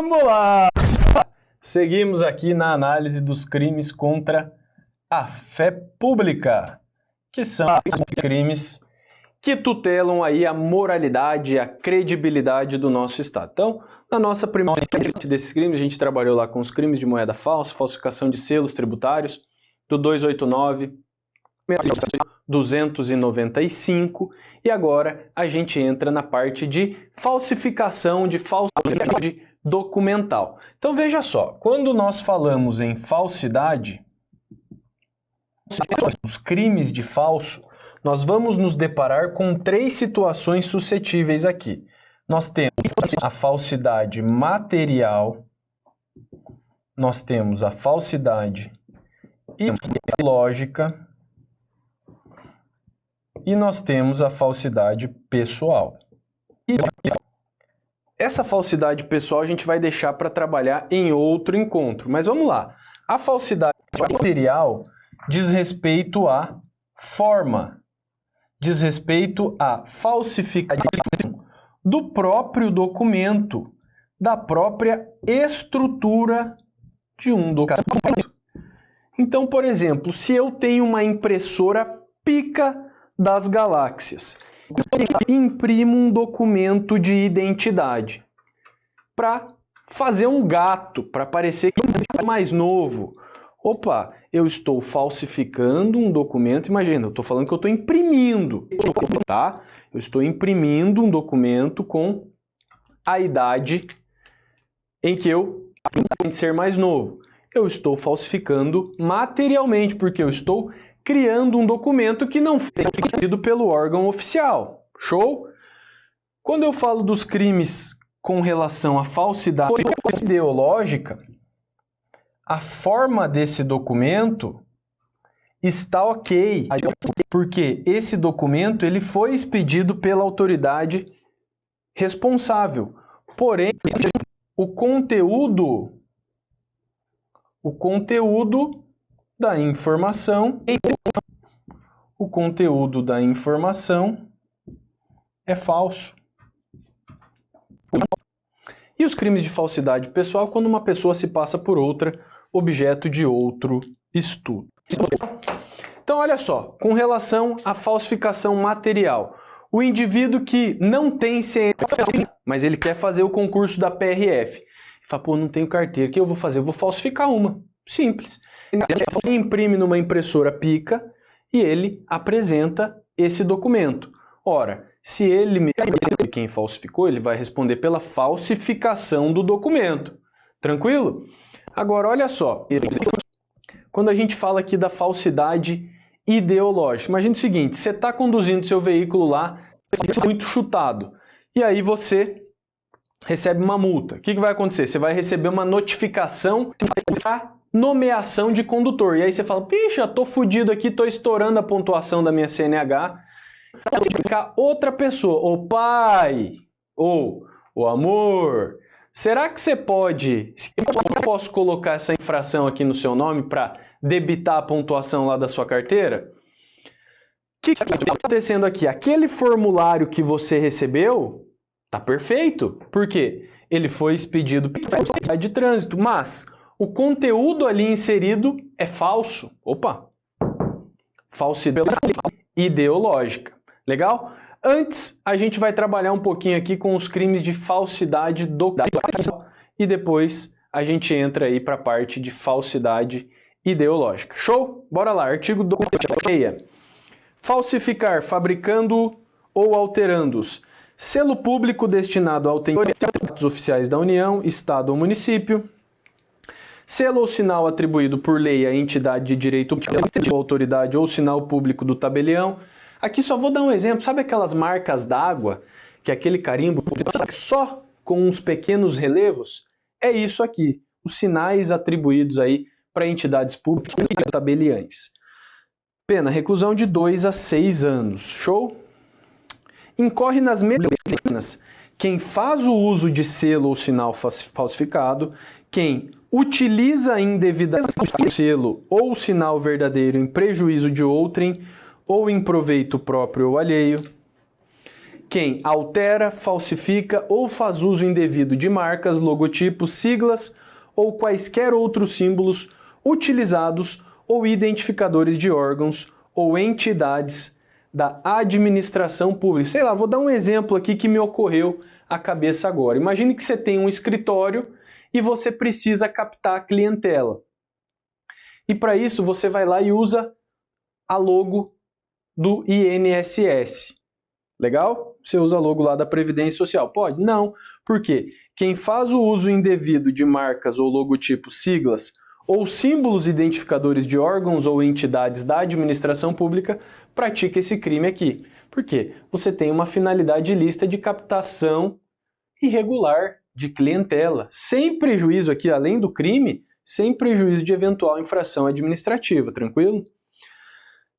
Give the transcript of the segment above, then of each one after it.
Vamos lá! Seguimos aqui na análise dos crimes contra a fé pública, que são crimes que tutelam aí a moralidade e a credibilidade do nosso Estado. Então, na nossa primeira parte desses crimes, a gente trabalhou lá com os crimes de moeda falsa, falsificação de selos tributários, do 289, 295, e agora a gente entra na parte de falsificação de falsidade documental. Então veja só, quando nós falamos em falsidade, os crimes de falso, nós vamos nos deparar com três situações suscetíveis aqui. Nós temos a falsidade material, nós temos a falsidade ideológica e nós temos a falsidade pessoal. Essa falsidade pessoal a gente vai deixar para trabalhar em outro encontro, mas vamos lá. A falsidade material diz respeito à forma, diz respeito à falsificação do próprio documento, da própria estrutura de um documento. Então, por exemplo, se eu tenho uma impressora pica das galáxias, eu imprimo um documento de identidade para fazer um gato, para parecer que é mais novo. Opa, eu estou falsificando um documento, imagina, eu estou falando que eu estou imprimindo, tá? Eu estou imprimindo um documento com a idade em que eu tenho que ser mais novo. Eu estou falsificando materialmente, porque eu estou criando um documento que não foi emitido pelo órgão oficial. Show? Quando eu falo dos crimes com relação à falsidade ideológica, a forma desse documento está ok, porque esse documento ele foi expedido pela autoridade responsável. Porém, o conteúdo da informação é falso. E os crimes de falsidade pessoal, quando uma pessoa se passa por outra, objeto de outro estudo. Então, olha só, com relação à falsificação material, o indivíduo que não tem CNPJ, mas ele quer fazer o concurso da PRF, fala, pô, não tenho carteira, o que eu vou fazer? Eu vou falsificar uma. Simples. Ele imprime numa impressora pica e ele apresenta esse documento. Ora, se ele mesmo é quem falsificou, ele vai responder pela falsificação do documento. Tranquilo? Agora, olha só. Quando a gente fala aqui da falsidade ideológica, imagina o seguinte, você está conduzindo seu veículo lá, muito chutado, e aí você recebe uma multa. O que vai acontecer? Você vai receber uma notificação da nomeação de condutor. E aí você fala, pixa, tô fudido aqui, tô estourando a pontuação da minha CNH. Ficar outra pessoa, o pai, ou o amor. Será que você pode, eu posso colocar essa infração aqui no seu nome para debitar a pontuação lá da sua carteira? O que está acontecendo aqui? Aquele formulário que você recebeu tá perfeito. Por quê? Ele foi expedido pela autoridade de trânsito, mas o conteúdo ali inserido é falso. Opa! Falsidade ideológica. Legal? Antes, a gente vai trabalhar um pouquinho aqui com os crimes de falsidade documental e depois a gente entra aí para a parte de falsidade ideológica. Show? Bora lá, artigo 266. Falsificar, fabricando ou alterando-os. Selo público destinado a autenticar atos oficiais da União, Estado ou município. Selo ou sinal atribuído por lei à entidade de direito público, autoridade ou sinal público do tabelião. Aqui só vou dar um exemplo. Sabe aquelas marcas d'água, que é aquele carimbo só com uns pequenos relevos? É isso aqui, os sinais atribuídos aí para entidades públicas e tabeliães. Pena, reclusão de 2 a 6 anos. Show? Incorre nas mesmas penas quem faz o uso de selo ou sinal falsificado, quem utiliza indevidamente o selo ou sinal verdadeiro em prejuízo de outrem ou em proveito próprio ou alheio, quem altera, falsifica ou faz uso indevido de marcas, logotipos, siglas ou quaisquer outros símbolos utilizados ou identificadores de órgãos ou entidades da administração pública. Sei lá, vou dar um exemplo aqui que me ocorreu à cabeça agora. Imagine que você tem um escritório e você precisa captar a clientela. E para isso você vai lá e usa a logo do INSS. Legal? Você usa a logo lá da Previdência Social. Pode? Não. Por quê? Quem faz o uso indevido de marcas ou logotipos, siglas ou símbolos identificadores de órgãos ou entidades da administração pública pratica esse crime aqui. Por quê? Você tem uma finalidade ilícita de captação irregular de clientela, sem prejuízo aqui, além do crime, sem prejuízo de eventual infração administrativa, tranquilo?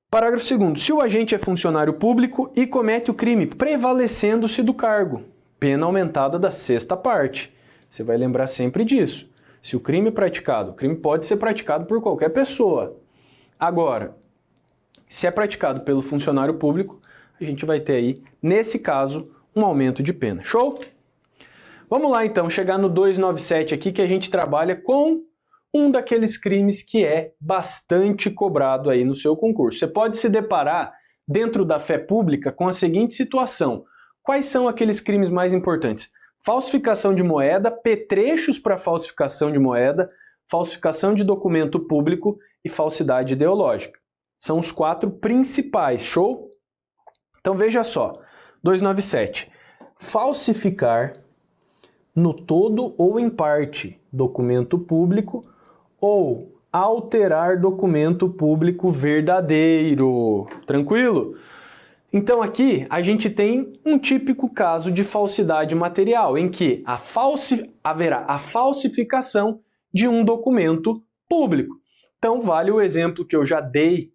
Parágrafo 2º. Se o agente é funcionário público e comete o crime prevalecendo-se do cargo, pena aumentada da 6ª parte. Você vai lembrar sempre disso. Se o crime é praticado, o crime pode ser praticado por qualquer pessoa. Agora, se é praticado pelo funcionário público, a gente vai ter aí, nesse caso, um aumento de pena. Show? Vamos lá então, chegar no 297 aqui, que a gente trabalha com um daqueles crimes que é bastante cobrado aí no seu concurso. Você pode se deparar, dentro da fé pública, com a seguinte situação. Quais são aqueles crimes mais importantes? Falsificação de moeda, petrechos para falsificação de moeda, falsificação de documento público e falsidade ideológica. São os 4 principais, show? Então veja só, 297. Falsificar no todo ou em parte documento público ou alterar documento público verdadeiro. Tranquilo? Então aqui a gente tem um típico caso de falsidade material, em que haverá a falsificação de um documento público. Então vale o exemplo que eu já dei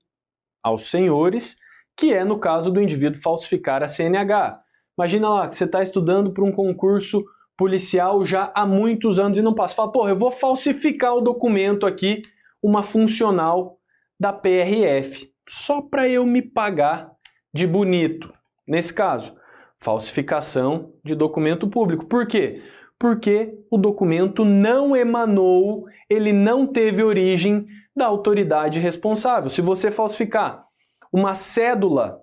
aos senhores, que é no caso do indivíduo falsificar a CNH. Imagina lá que você está estudando para um concurso policial já há muitos anos e não passa. Fala, porra, eu vou falsificar o documento aqui, uma funcional da PRF, só para eu me pagar de bonito. Nesse caso, falsificação de documento público. Por quê? Porque o documento não emanou, ele não teve origem da autoridade responsável. Se você falsificar uma cédula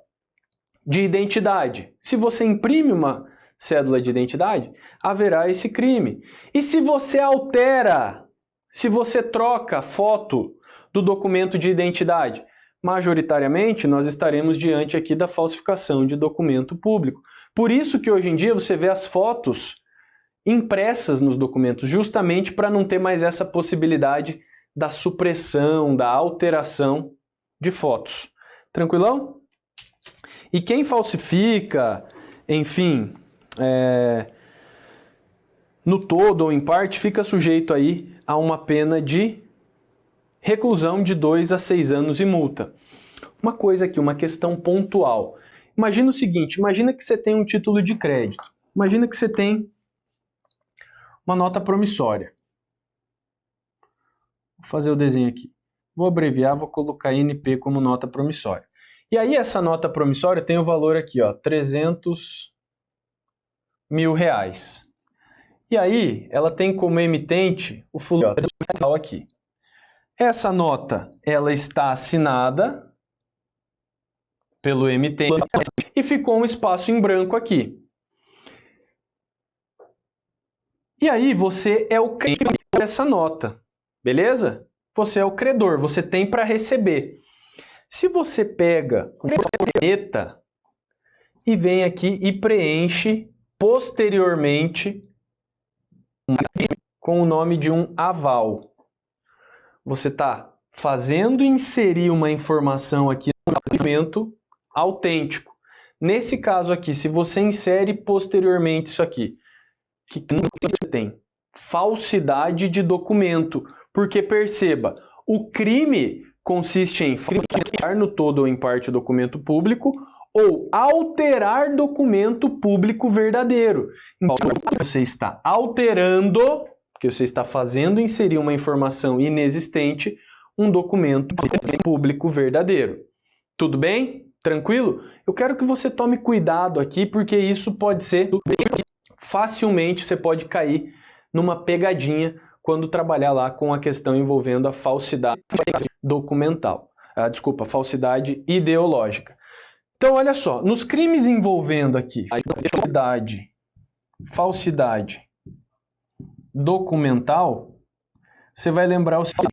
de identidade, se você imprime uma cédula de identidade, haverá esse crime. E se você altera, se você troca foto do documento de identidade, majoritariamente nós estaremos diante aqui da falsificação de documento público. Por isso que hoje em dia você vê as fotos impressas nos documentos, justamente para não ter mais essa possibilidade da supressão, da alteração de fotos. Tranquilão? E quem falsifica, enfim, no todo ou em parte, fica sujeito aí a uma pena de reclusão de 2 a 6 anos e multa. Uma coisa aqui, uma questão pontual. Imagina o seguinte, imagina que você tem um título de crédito. Imagina que você tem uma nota promissória. Vou fazer o desenho aqui. Vou abreviar, vou colocar NP como nota promissória. E aí essa nota promissória tem o valor aqui, ó, R$300 mil. E aí ela tem como emitente o fulano aqui. Essa nota, ela está assinada pelo emitente e ficou um espaço em branco aqui. E aí você é o credor dessa nota, beleza? Você é o credor, você tem para receber. Se você pega uma caneta e vem aqui e preenche posteriormente com o nome de um aval, você está fazendo inserir uma informação aqui no documento autêntico. Nesse caso aqui, se você insere posteriormente isso aqui, que você tem? Falsidade de documento. Porque perceba, o crime consiste em falsificar no todo ou em parte o documento público ou alterar documento público verdadeiro. Então, você está alterando, porque você está fazendo inserir uma informação inexistente, um documento público verdadeiro. Tudo bem? Tranquilo? Eu quero que você tome cuidado aqui, porque isso pode ser... Facilmente você pode cair numa pegadinha quando trabalhar lá com a questão envolvendo a falsidade documental. Desculpa, falsidade ideológica. Então, olha só, nos crimes envolvendo aqui falsidade documental, você vai lembrar o seguinte: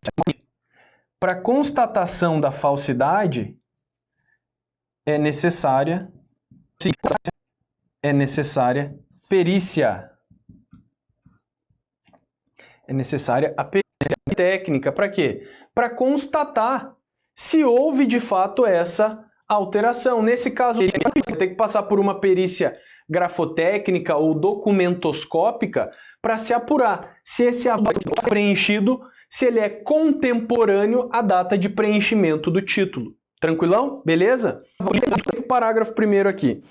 para constatação da falsidade é necessária perícia. É necessária a perícia técnica. Para quê? Para constatar se houve de fato essa alteração. Nesse caso, você tem que passar por uma perícia grafotécnica ou documentoscópica para se apurar se esse preenchido, se ele é contemporâneo à data de preenchimento do título. Tranquilão? Beleza? O parágrafo primeiro aqui.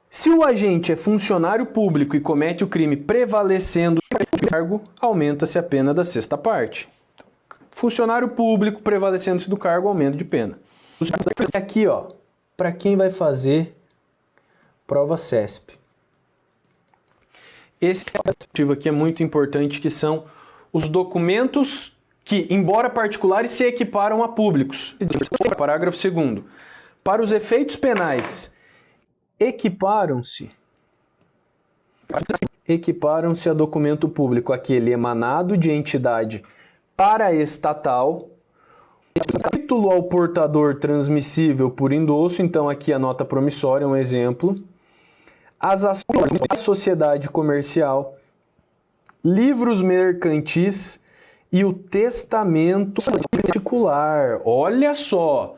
Se o agente é funcionário público e comete o crime prevalecendo o cargo, aumenta-se a pena da sexta parte. Funcionário público prevalecendo-se do cargo, aumento de pena. Aqui, ó, para quem vai fazer prova CESP. Esse ativo aqui é muito importante, que são os documentos que, embora particulares, se equiparam a públicos. Parágrafo 2º. Para os efeitos penais, equiparam-se a documento público aquele emanado de entidade paraestatal, título ao portador transmissível por endosso, então aqui a nota promissória é um exemplo, as ações da sociedade comercial, livros mercantis e o testamento particular. Olha só,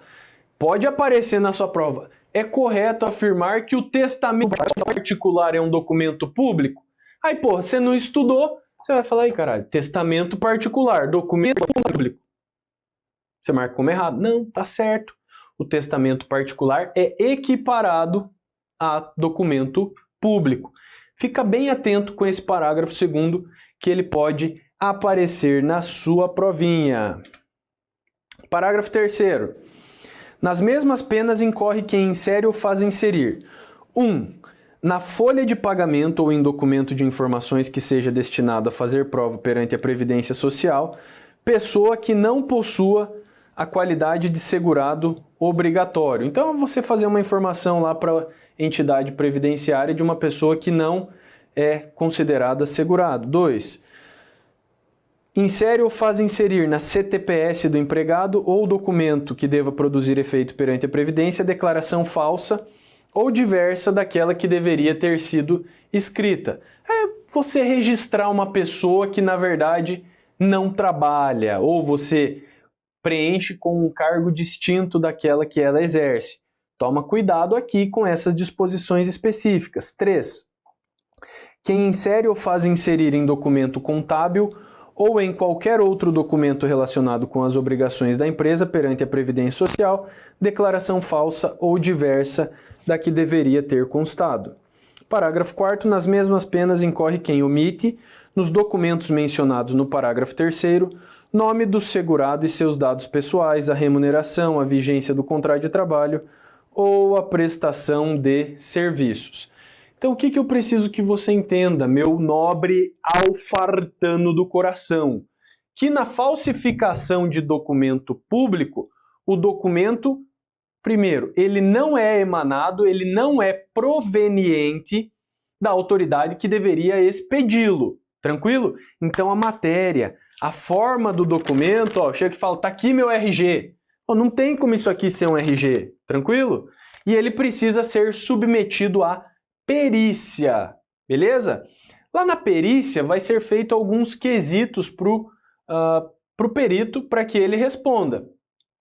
pode aparecer na sua prova. É correto afirmar que o testamento particular é um documento público? Aí, porra, você não estudou, você vai falar aí, caralho, testamento particular, documento público. Você marca como errado. Não, tá certo. O testamento particular é equiparado a documento público. Fica bem atento com esse parágrafo 2º, que ele pode aparecer na sua provinha. Parágrafo 3º. Nas mesmas penas incorre quem insere ou faz inserir 1. Na folha de pagamento ou em documento de informações que seja destinado a fazer prova perante a Previdência Social, pessoa que não possua a qualidade de segurado obrigatório. Então, você fazer uma informação lá para a entidade previdenciária de uma pessoa que não é considerada segurado. 2. Insere ou faz inserir na CTPS do empregado ou documento que deva produzir efeito perante a Previdência declaração falsa ou diversa daquela que deveria ter sido escrita. É você registrar uma pessoa que, na verdade, não trabalha, ou você preenche com um cargo distinto daquela que ela exerce. Toma cuidado aqui com essas disposições específicas. 3. Quem insere ou faz inserir em documento contábil ou em qualquer outro documento relacionado com as obrigações da empresa perante a Previdência Social, declaração falsa ou diversa da que deveria ter constado. Parágrafo 4º. Nas mesmas penas incorre quem omite, nos documentos mencionados no parágrafo 3º, nome do segurado e seus dados pessoais, a remuneração, a vigência do contrato de trabalho ou a prestação de serviços. Então, o que eu preciso que você entenda, meu nobre alfartano do coração? Que na falsificação de documento público, o documento, primeiro, ele não é emanado, ele não é proveniente da autoridade que deveria expedi-lo. Tranquilo? Então, a matéria, a forma do documento, ó, chega e fala, tá aqui meu RG. Ó, não tem como isso aqui ser um RG. Tranquilo? E ele precisa ser submetido a perícia, beleza? Lá na perícia vai ser feito alguns quesitos pro perito para que ele responda.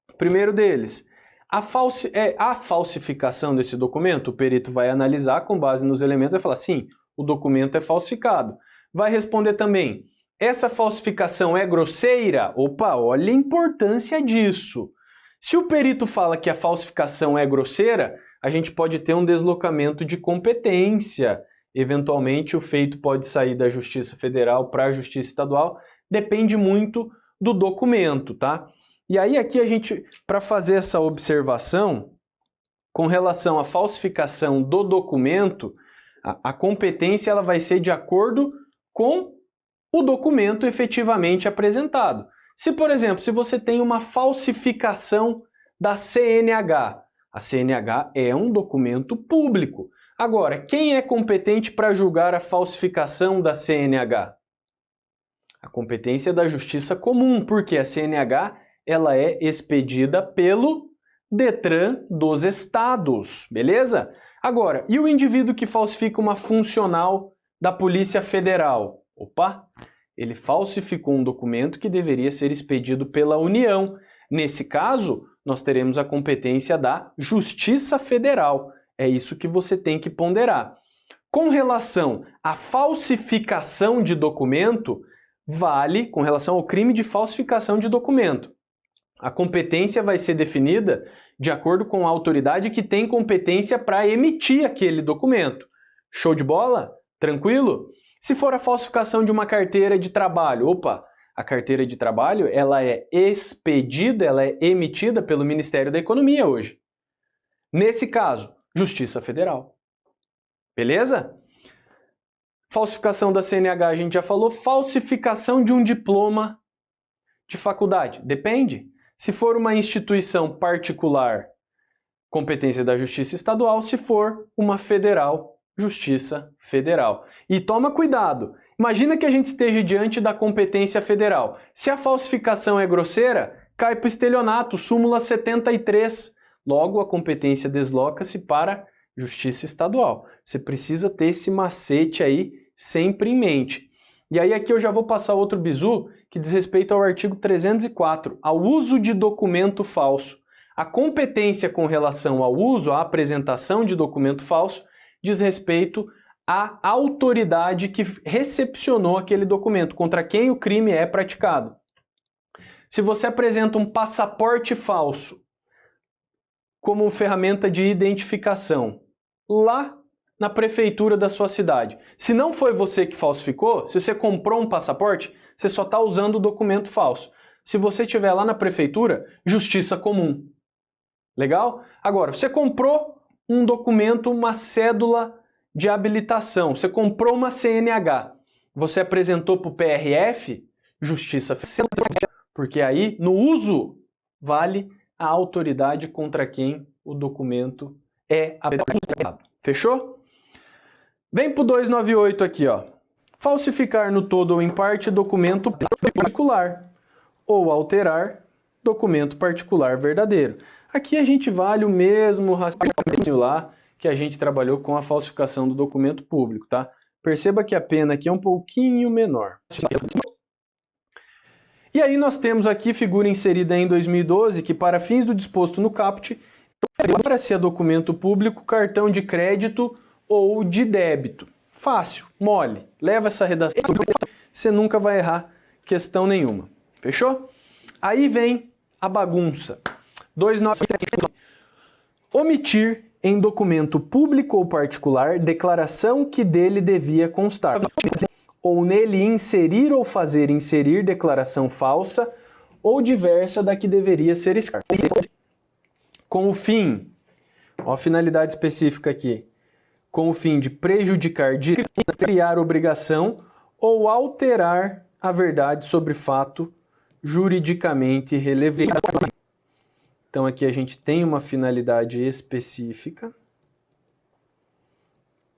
O primeiro deles, a falsificação desse documento, o perito vai analisar com base nos elementos e vai falar, sim, o documento é falsificado. Vai responder também, essa falsificação é grosseira? Opa, olha a importância disso. Se o perito fala que a falsificação é grosseira, a gente pode ter um deslocamento de competência. Eventualmente, o feito pode sair da Justiça Federal para a Justiça Estadual. Depende muito do documento, tá? E aí, aqui a gente, para fazer essa observação, com relação à falsificação do documento, a competência ela vai ser de acordo com o documento efetivamente apresentado. Se, por exemplo, se você tem uma falsificação da CNH, a CNH é um documento público. Agora, quem é competente para julgar a falsificação da CNH? A competência é da Justiça Comum, porque a CNH ela é expedida pelo Detran dos estados, beleza? Agora, e o indivíduo que falsifica uma funcional da Polícia Federal? Opa, ele falsificou um documento que deveria ser expedido pela União. Nesse caso, nós teremos a competência da Justiça Federal. É isso que você tem que ponderar. Com relação à falsificação de documento, vale com relação ao crime de falsificação de documento. A competência vai ser definida de acordo com a autoridade que tem competência para emitir aquele documento. Show de bola? Tranquilo? Se for a falsificação de uma carteira de trabalho, a carteira de trabalho ela é expedida, ela é emitida pelo Ministério da Economia hoje. Nesse caso, Justiça Federal. Beleza? Falsificação da CNH a gente já falou. Falsificação de um diploma de faculdade. Depende. Se for uma instituição particular, competência da Justiça Estadual. Se for uma federal, Justiça Federal. E toma cuidado. Imagina que a gente esteja diante da competência federal. Se a falsificação é grosseira, cai para o estelionato, súmula 73. Logo, a competência desloca-se para Justiça Estadual. Você precisa ter esse macete aí sempre em mente. E aí aqui eu já vou passar outro bizu que diz respeito ao artigo 304, ao uso de documento falso. A competência com relação ao uso, à apresentação de documento falso, diz respeito à autoridade que recepcionou aquele documento, contra quem o crime é praticado. Se você apresenta um passaporte falso como ferramenta de identificação lá na prefeitura da sua cidade, se não foi você que falsificou, se você comprou um passaporte, você só está usando o documento falso. Se você estiver lá na prefeitura, Justiça Comum. Legal? Agora, você comprou um documento, uma cédula de habilitação, você comprou uma CNH, você apresentou para o PRF, Justiça Federal, porque aí, no uso, vale a autoridade contra quem o documento é apresentado. Fechou? Vem para o 298 aqui, ó. Falsificar no todo ou em parte documento particular ou alterar documento particular verdadeiro. Aqui a gente vale o mesmo raciocínio lá que a gente trabalhou com a falsificação do documento público, tá? Perceba que a pena aqui é um pouquinho menor. E aí nós temos aqui figura inserida em 2012 que para fins do disposto no caput, para-se a documento público, cartão de crédito ou de débito. Fácil, mole. Leva essa redação, você nunca vai errar questão nenhuma. Fechou? Aí vem a bagunça. 297. Omitir em documento público ou particular declaração que dele devia constar. Ou nele inserir ou fazer inserir declaração falsa ou diversa da que deveria ser escrita. Com o fim, ó a finalidade específica aqui, com o fim de prejudicar, de criar obrigação ou alterar a verdade sobre fato juridicamente relevante. Então aqui a gente tem uma finalidade específica.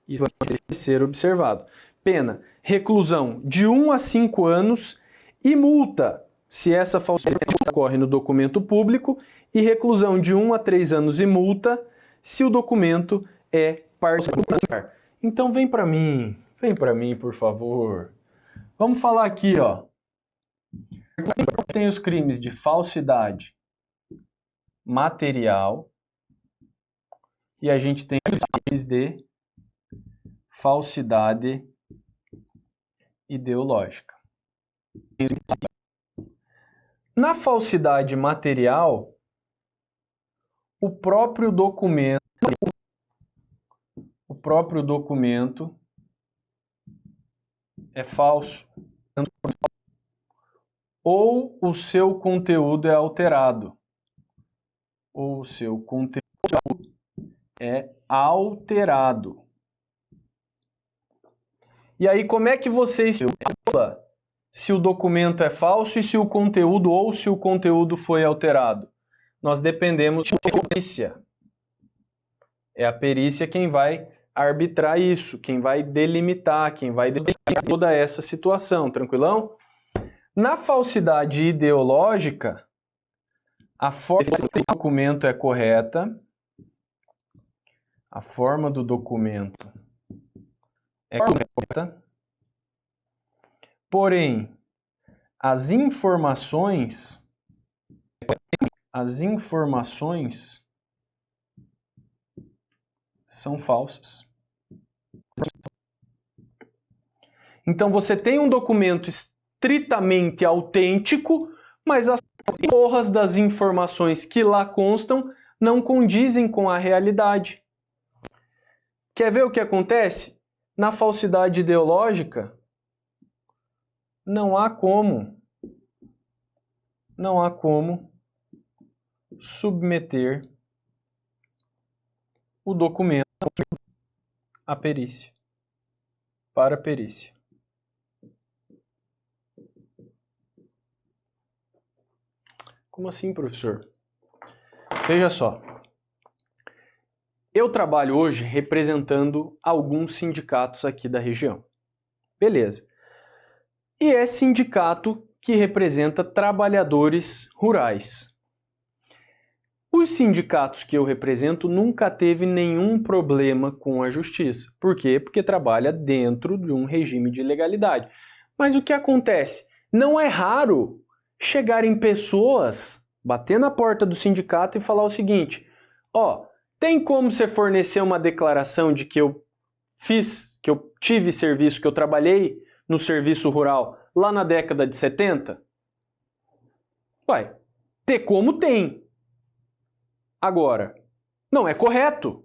Isso deve ser observado. Pena, reclusão de 1 a 5 anos e multa, se essa falsificação ocorre no documento público, e reclusão de 1 a 3 anos e multa, se o documento é particular. Então vem para mim, por favor. Vamos falar aqui, ó. Tem os crimes de falsidade material e a gente tem os crimes de falsidade ideológica. Na falsidade material, o próprio documento é falso ou o seu conteúdo é alterado. Ou o seu conteúdo é alterado. E aí, como é que vocês se o documento é falso e se o conteúdo ou se o conteúdo foi alterado? Nós dependemos da perícia. É a perícia quem vai arbitrar isso, quem vai delimitar, quem vai delimitar toda essa situação, tranquilão? Na falsidade ideológica, a forma do documento é correta, a forma do documento é correta, porém, as informações são falsas. Então você tem um documento estritamente autêntico, mas as porras das informações que lá constam não condizem com a realidade. Quer ver o que acontece? Na falsidade ideológica, não há como submeter o documento à perícia, para a perícia. Como assim, professor? Veja só. Eu trabalho hoje representando alguns sindicatos aqui da região. Beleza. E é sindicato que representa trabalhadores rurais. Os sindicatos que eu represento nunca teve nenhum problema com a justiça. Por quê? Porque trabalha dentro de um regime de legalidade. Mas o que acontece? Não é raro chegarem pessoas, bater na porta do sindicato e falar o seguinte: ó, tem como você fornecer uma declaração de que eu tive serviço, que eu trabalhei no serviço rural lá na década de 70? Ué, ter como tem. Agora, não é correto.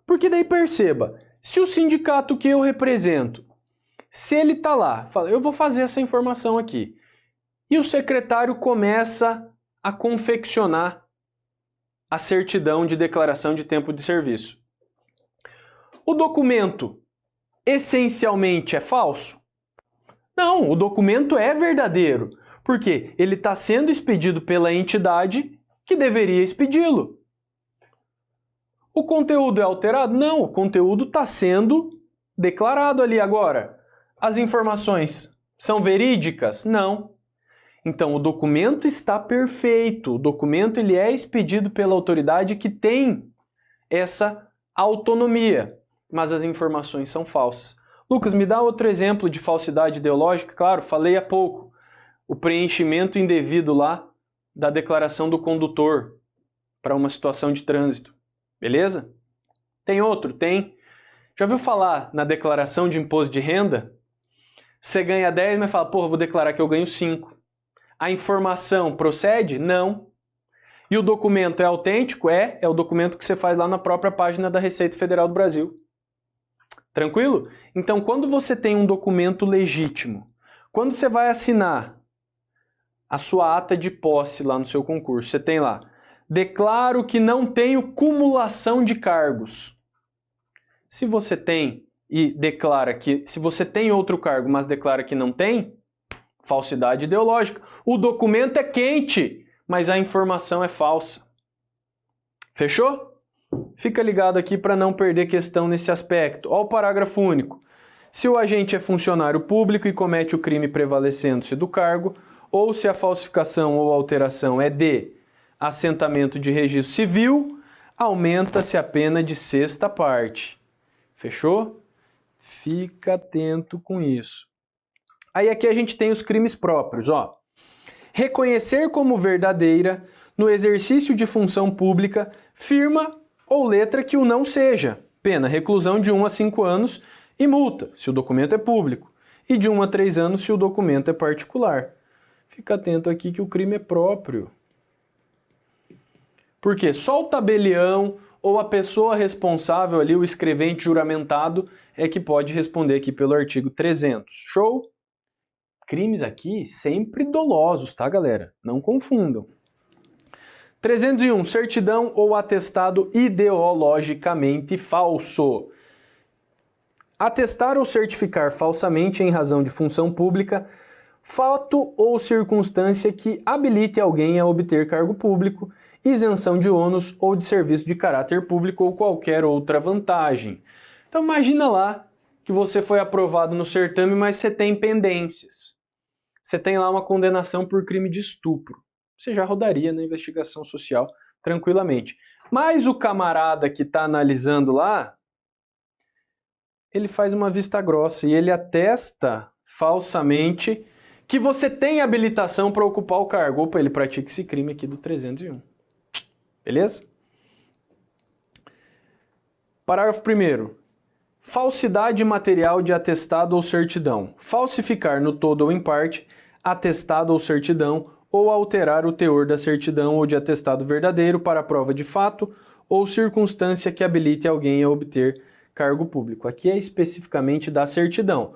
Porque daí perceba, se o sindicato que eu represento, se ele está lá, fala, eu vou fazer essa informação aqui, e o secretário começa a confeccionar a certidão de declaração de tempo de serviço. O documento essencialmente é falso? Não, o documento é verdadeiro, porque ele está sendo expedido pela entidade que deveria expedi-lo. O conteúdo é alterado? Não, o conteúdo está sendo declarado ali agora. As informações são verídicas? Não. Então, o documento está perfeito. O documento ele é expedido pela autoridade que tem essa autonomia, mas as informações são falsas. Lucas, me dá outro exemplo de falsidade ideológica? Claro, falei há pouco. O preenchimento indevido lá da declaração do condutor para uma situação de trânsito. Beleza? Tem outro? Tem. Já ouviu falar na declaração de imposto de renda? Você ganha 10, mas fala, porra, vou declarar que eu ganho 5. A informação procede? Não. E o documento é autêntico? É o documento que você faz lá na própria página da Receita Federal do Brasil. Tranquilo? Então, quando você tem um documento legítimo, quando você vai assinar a sua ata de posse lá no seu concurso, você tem lá, declaro que não tenho cumulação de cargos. Se você tem e declara que, se você tem outro cargo, mas declara que não tem, falsidade ideológica. O documento é quente, mas a informação é falsa. Fechou? Fica ligado aqui para não perder questão nesse aspecto. Olha o parágrafo único. Se o agente é funcionário público e comete o crime prevalecendo-se do cargo, ou se a falsificação ou alteração é de assentamento de registro civil, aumenta-se a pena de sexta parte. Fechou? Fica atento com isso. Aí aqui a gente tem os crimes próprios, ó. Reconhecer como verdadeira, no exercício de função pública, firma ou letra que o não seja. Pena, reclusão de 1 a 5 anos e multa, se o documento é público. E de 1 a 3 anos, se o documento é particular. Fica atento aqui que o crime é próprio. Porque só o tabelião ou a pessoa responsável ali, o escrevente juramentado, é que pode responder aqui pelo artigo 300. Show? Crimes aqui sempre dolosos, tá, galera? Não confundam. 301, certidão ou atestado ideologicamente falso. Atestar ou certificar falsamente em razão de função pública, fato ou circunstância que habilite alguém a obter cargo público, isenção de ônus ou de serviço de caráter público ou qualquer outra vantagem. Então imagina lá que você foi aprovado no certame, mas você tem pendências. Você tem lá uma condenação por crime de estupro. Você já rodaria na investigação social tranquilamente. Mas o camarada que está analisando lá, ele faz uma vista grossa e ele atesta falsamente que você tem habilitação para ocupar o cargo. Opa, ele pratica esse crime aqui do 301. Beleza? Parágrafo 1º. Falsidade material de atestado ou certidão. Falsificar no todo ou em parte atestado ou certidão ou alterar o teor da certidão ou de atestado verdadeiro para prova de fato ou circunstância que habilite alguém a obter cargo público. Aqui é especificamente da certidão.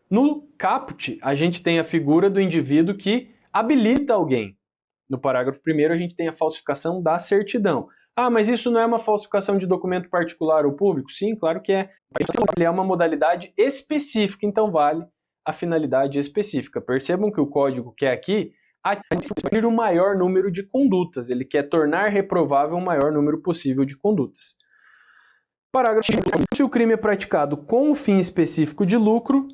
No caput, a gente tem a figura do indivíduo que habilita alguém. No parágrafo 1º, a gente tem a falsificação da certidão. Ah, mas isso não é uma falsificação de documento particular ou público? Sim, claro que é. É uma modalidade específica, então vale a finalidade específica. Percebam que o código quer aqui atingir o maior número de condutas. Ele quer tornar reprovável o maior número possível de condutas. Parágrafo 1º. Se o crime é praticado com o fim específico de lucro,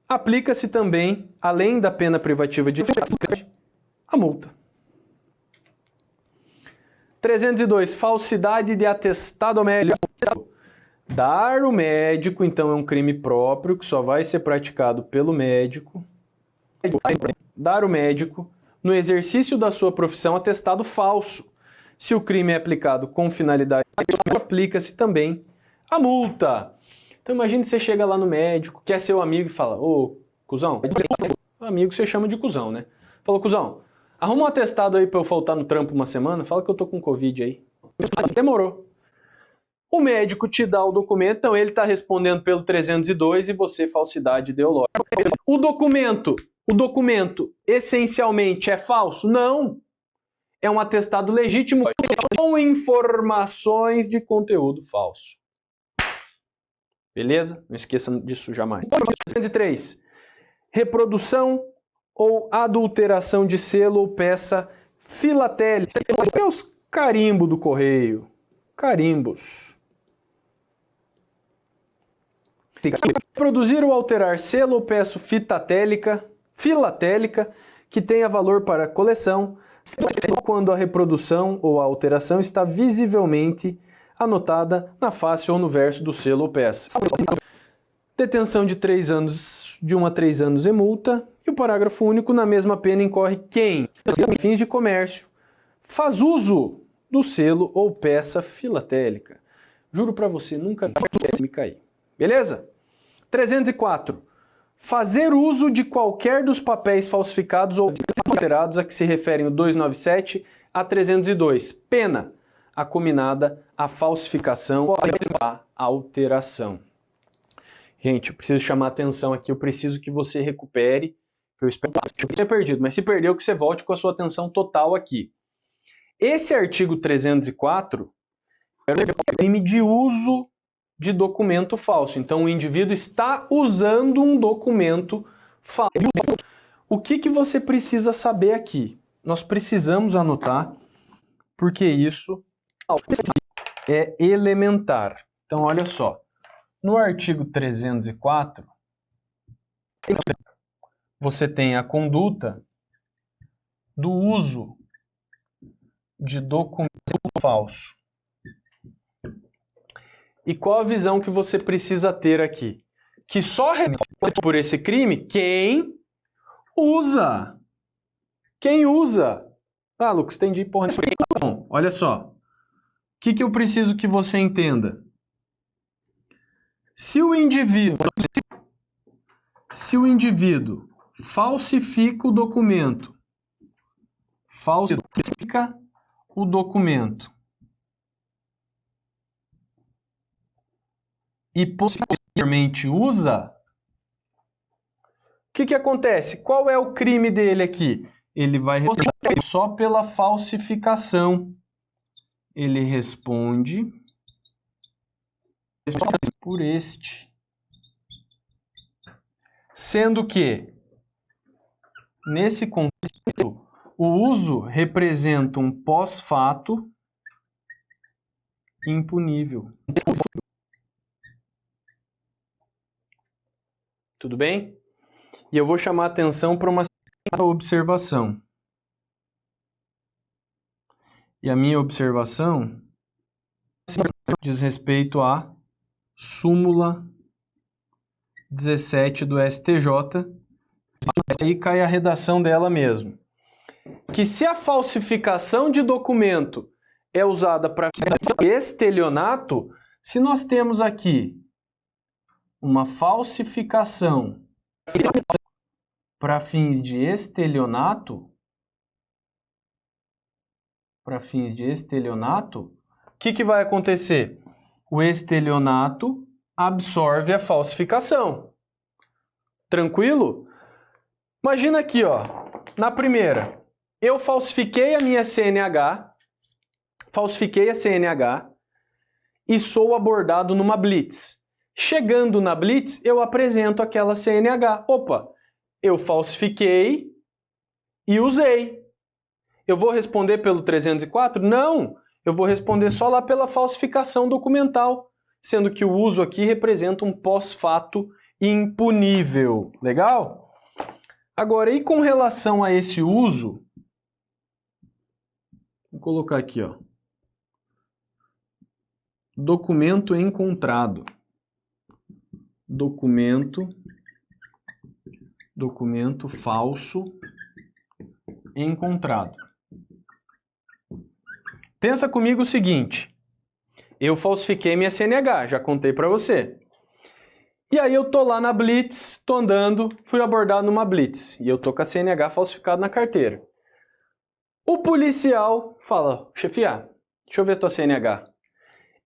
aplica-se também, além da pena privativa de liberdade, a multa. 302. Falsidade de atestado médico. Dar o médico, então, é um crime próprio que só vai ser praticado pelo médico. Dar o médico, no exercício da sua profissão, atestado falso. Se o crime é aplicado com finalidade, aplica-se também a multa. Então imagine que você chega lá no médico, que é seu amigo e fala: ô, cuzão, amigo você chama de cuzão, né? Falou: cuzão, arruma um atestado aí pra eu faltar no trampo uma semana, fala que eu tô com Covid aí. Demorou. O médico te dá o documento, então ele está respondendo pelo 302 e você falsidade ideológica. O documento essencialmente é falso? Não. É um atestado legítimo com informações de conteúdo falso. Beleza? Não esqueça disso jamais. 303. Reprodução ou adulteração de selo ou peça filatélica. É os carimbos do correio. Carimbos. Produzir ou alterar selo ou peça filatélica que tenha valor para coleção quando a reprodução ou a alteração está visivelmente anotada na face ou no verso do selo ou peça. Detenção de 3 anos, de 1 a 3 anos e multa. E o parágrafo único, na mesma pena incorre quem, em fins de comércio, faz uso do selo ou peça filatélica. Juro para você, nunca me cair. Beleza? 304. Fazer uso de qualquer dos papéis falsificados ou alterados a que se referem o 297 a 302. Pena acominada à falsificação ou à alteração. Gente, eu preciso chamar a atenção aqui, eu preciso que você recupere, que eu espero que eu tenha perdido, mas se perdeu, que você volte com a sua atenção total aqui. Esse artigo 304 é o crime de uso de documento falso. Então, o indivíduo está usando um documento falso. O que você precisa saber aqui? Nós precisamos anotar, porque isso é elementar. Então, olha só. No artigo 304, você tem a conduta do uso de documento falso. E qual a visão que você precisa ter aqui? Que só responde por esse crime quem usa. Quem usa? Ah, Lucas, entendi porra nenhuma. Bom, olha só. O que eu preciso que você entenda? Se o indivíduo falsifica o documento, e posteriormente usa, o que acontece? Qual é o crime dele aqui? ele vai responder só pela falsificação. Ele responde por este. Sendo que, nesse contexto, o uso representa um pós-fato impunível. Tudo bem? E eu vou chamar a atenção para uma observação. E a minha observação diz respeito à súmula 17 do STJ. Aí cai a redação dela mesmo. Que se a falsificação de documento é usada para estelionato, se nós temos aqui uma falsificação para fins de estelionato, o que vai acontecer? O estelionato absorve a falsificação. Tranquilo? Imagina aqui, ó, na primeira, eu falsifiquei a minha CNH, e sou abordado numa blitz. Chegando na blitz, eu apresento aquela CNH. Opa, eu falsifiquei e usei. Eu vou responder pelo 304? Não, eu vou responder só lá pela falsificação documental, sendo que o uso aqui representa um pós-fato impunível. Legal? Agora, e com relação a esse uso, vou colocar aqui, ó, documento encontrado. Documento falso encontrado. Pensa comigo o seguinte, eu falsifiquei minha CNH, já contei para você. E aí eu tô lá na blitz, tô andando, fui abordado numa blitz, e eu tô com a CNH falsificada na carteira. O policial fala, chefia, deixa eu ver tua CNH.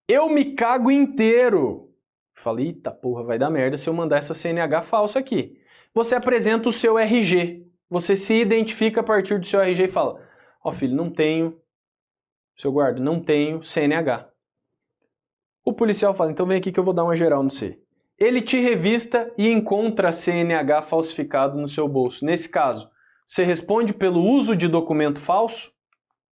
Eu me cago inteiro. Falei, eita porra, vai dar merda se eu mandar essa CNH falsa aqui. Você apresenta o seu RG, você se identifica a partir do seu RG e fala, ó filho, não tenho, seu guarda, não tenho CNH. O policial fala, então vem aqui que eu vou dar uma geral no você. Ele te revista e encontra a CNH falsificado no seu bolso. Nesse caso, você responde pelo uso de documento falso?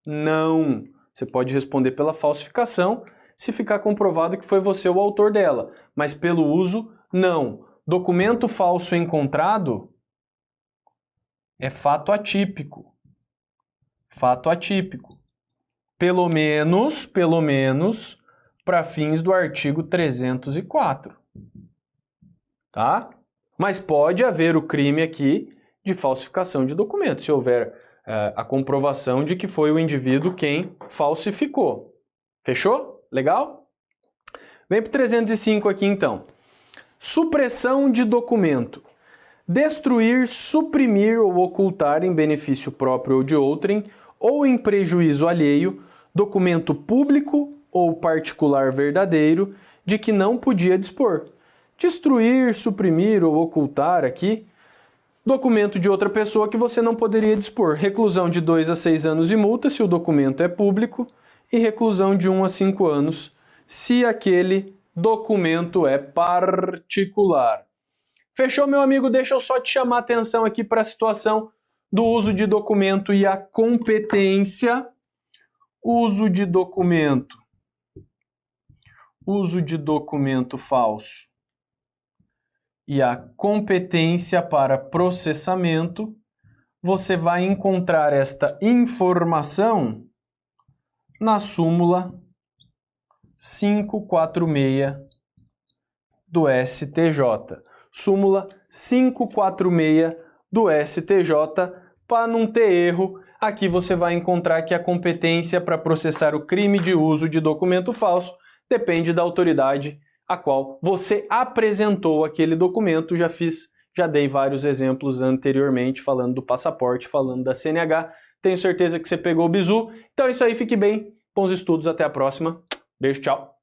Não. Você pode responder pela falsificação, se ficar comprovado que foi você o autor dela. Mas pelo uso, não. Documento falso encontrado é fato atípico. Fato atípico. Pelo menos, para fins do artigo 304. Tá? Mas pode haver o crime aqui de falsificação de documento, se houver a comprovação de que foi o indivíduo quem falsificou. Fechou? Legal? Vem para o 305 aqui então. Supressão de documento. Destruir, suprimir ou ocultar em benefício próprio ou de outrem, ou em prejuízo alheio, documento público ou particular verdadeiro de que não podia dispor. Destruir, suprimir ou ocultar aqui, documento de outra pessoa que você não poderia dispor. Reclusão de 2 a 6 anos e multa se o documento é público e reclusão de 1 a 5 anos se aquele documento é particular. Fechou, meu amigo? Deixa eu só te chamar a atenção aqui para a situação do uso de documento e a competência. Uso de documento falso e a competência para processamento, você vai encontrar esta informação na súmula 546 do STJ. Súmula 546 do STJ, para não ter erro, aqui você vai encontrar que a competência para processar o crime de uso de documento falso depende da autoridade a qual você apresentou aquele documento. Já dei vários exemplos anteriormente, falando do passaporte, falando da CNH. Tenho certeza que você pegou o bizu. Então é isso aí, fique bem, bons estudos, até a próxima. Beijo, tchau.